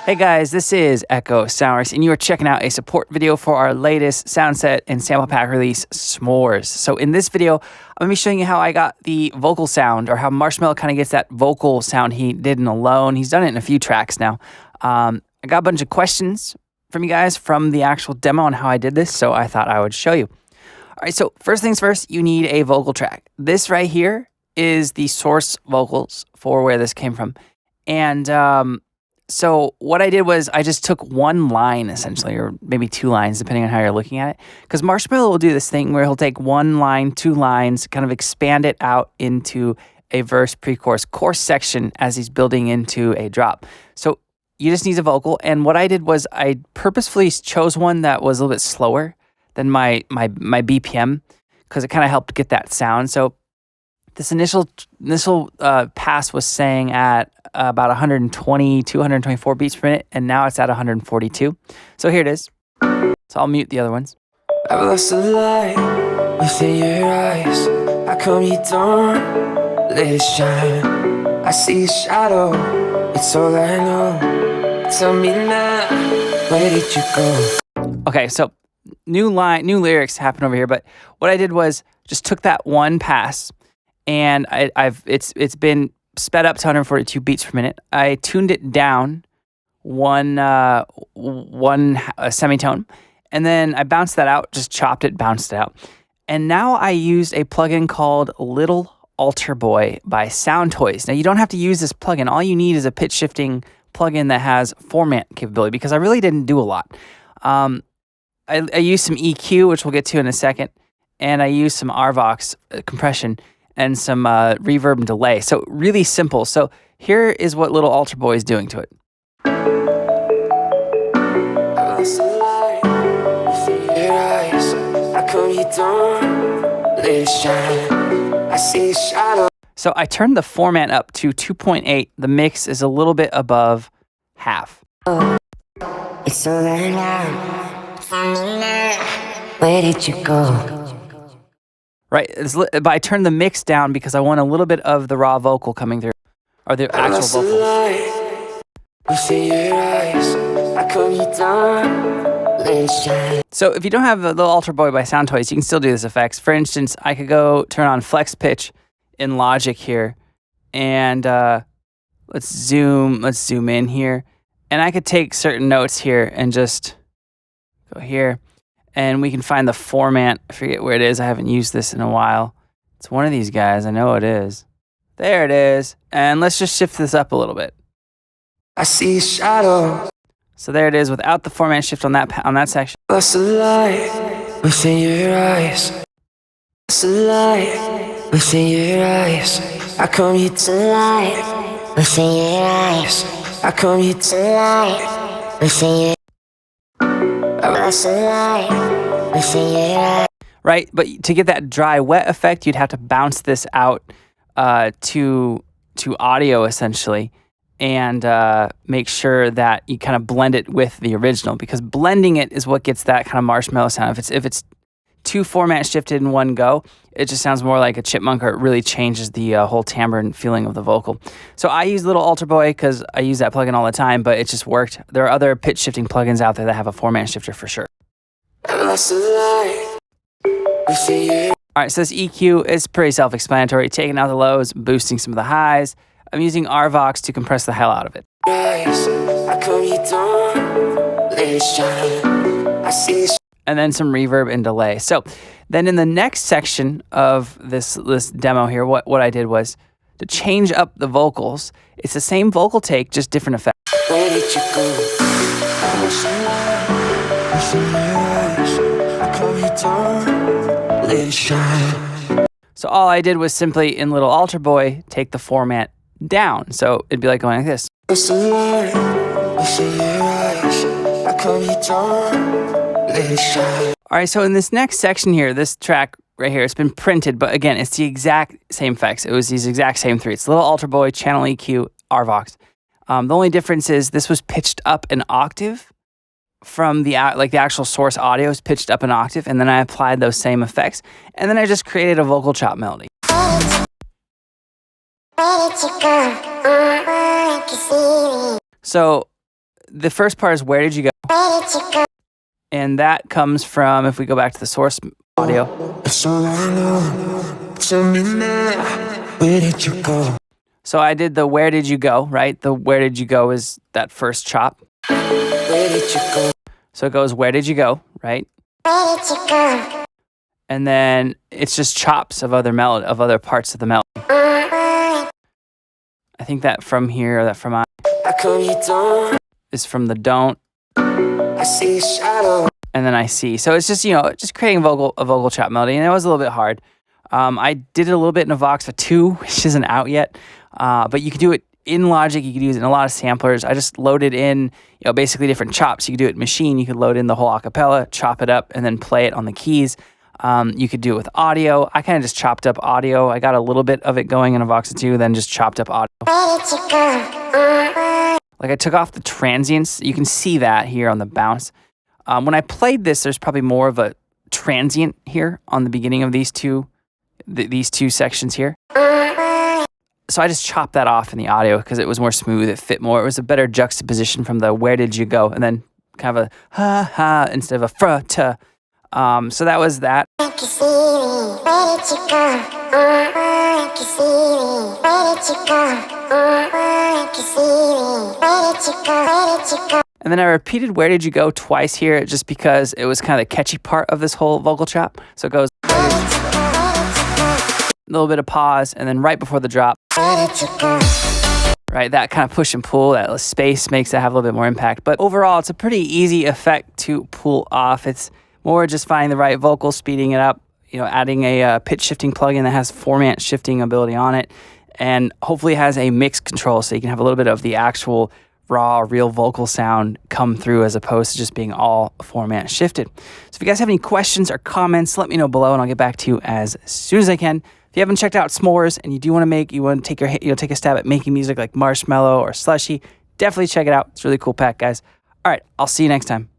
Hey guys, this is Echo Smores, and you are checking out a support video for our latest sound set and sample pack release, Smores. So in this video, I'm going to be showing you how I got the vocal sound, or how Marshmello kind of gets that vocal sound he did in Alone. He's done it in a few tracks now. I got a bunch of questions from you guys from the actual demo on how I did this, so I thought I would show you. All right, so first things first, you need a vocal track. This right here is the source vocals for where this came from. And so what I did was I just took one line essentially, or maybe two lines depending on how you're looking at it. Because Marshmello will do this thing where he'll take one line, two lines, kind of expand it out into a verse, pre-chorus, chorus section as he's building into a drop. So you just need a vocal. And what I did was I purposefully chose one that was a little bit slower than my BPM, because it kind of helped get that sound. So this initial pass was saying at about 120 to 124 beats per minute, and now it's at 142. So here it is. So I'll mute the other ones. I've lost the light within your eyes. How come you don't let it shine? I see a shadow, it's all I know. Tell me now, where did you go? Okay, so new lyrics happen over here, but what I did was just took that one pass, and it's been sped up to 142 beats per minute. I tuned it down one semitone, and then I bounced that out, just chopped it, bounced it out. And now I used a plugin called Little Alter Boy by SoundToys. Now you don't have to use this plugin. All you need is a pitch shifting plugin that has format capability, because I really didn't do a lot. I used some EQ, which we'll get to in a second, and I used some RVox compression and some reverb and delay. So really simple. So here is what Little Alter Boy is doing to it. So I turned the format up to 2.8. The mix is a little bit above half. It's so loud. Where did you go? Right, but I turned the mix down because I want a little bit of the raw vocal coming through, or the actual vocals. So if you don't have a Little Alter Boy by SoundToys, you can still do this effects. For instance, I could go turn on flex pitch in Logic here, and let's zoom in here, and I could take certain notes here and just go here. And we can find the format. I forget where it is. I haven't used this in a while. It's one of these guys. I know it is. There it is. And let's just shift this up a little bit. I see a shadow. So there it is without the format shift on that section. Lost the light within your eyes. Lost the light within your eyes. How come you to light within your eyes? How come you to light within your eyes? Right, but to get that dry wet effect, you'd have to bounce this out to audio essentially, and make sure that you kind of blend it with the original, because blending it is what gets that kind of Marshmello sound. If it's two formats shifted in one go, it just sounds more like a chipmunk, or it really changes the whole timbre and feeling of the vocal. So I use Little Alter Boy because I use that plugin all the time, but it just worked. There are other pitch shifting plugins out there that have a format shifter for sure. All right, so this EQ is pretty self-explanatory. Taking out the lows, boosting some of the highs. I'm using RVox to compress the hell out of it. And then some reverb and delay. So then in the next section of this demo here, what I did was to change up the vocals. It's the same vocal take, just different effects. Where did you go? So all I did was simply, in Little Alter Boy, take the format down. So it'd be like going like this. All right, so in this next section here, this track right here, it's been printed, but again, it's the exact same effects. It was these exact same three. It's Little Alter Boy, Channel EQ, RVox. The only difference is this was pitched up an octave from the actual source audio is pitched up an octave, and then I applied those same effects, and then I just created a vocal chop melody. All So the first part is where did you go? And that comes from, if we go back to the source audio. So I did the where did you go, right? The where did you go is that first chop. So it goes where did you go, right? And then it's just chops of other parts of the melody. I think that from here, that from is from the don't. I see a shadow. And then I see. So it's just, just creating a vocal chop melody. And it was a little bit hard. I did it a little bit in a Vox 2, which isn't out yet. But you could do it in Logic. You could use it in a lot of samplers. I just loaded in, basically different chops. You could do it in Machine. You could load in the whole acapella, chop it up, and then play it on the keys. You could do it with audio. I kind of just chopped up audio. I got a little bit of it going in a Vox 2, then just chopped up audio. Like I took off the transients. You can see that here on the bounce. When I played this, there's probably more of a transient here on the beginning of these two sections here. So I just chopped that off in the audio because it was more smooth. It fit more. It was a better juxtaposition from the where did you go, and then kind of a ha ha instead of a fra ta. So that was that. And then I repeated where did you go twice here just because it was kind of the catchy part of this whole vocal chop. So it goes a little bit of pause and then right before the drop. Right, that kind of push and pull, that space makes it have a little bit more impact. But overall, it's a pretty easy effect to pull off. It's more just finding the right vocal, speeding it up, adding a pitch shifting plugin that has format shifting ability on it, and hopefully has a mix control so you can have a little bit of the actual raw, real vocal sound come through as opposed to just being all format shifted. So if you guys have any questions or comments, let me know below and I'll get back to you as soon as I can. If you haven't checked out Smores and you want to take a stab at making music like Marshmello or Slushy, definitely check it out. It's a really cool pack, guys. All right, I'll see you next time.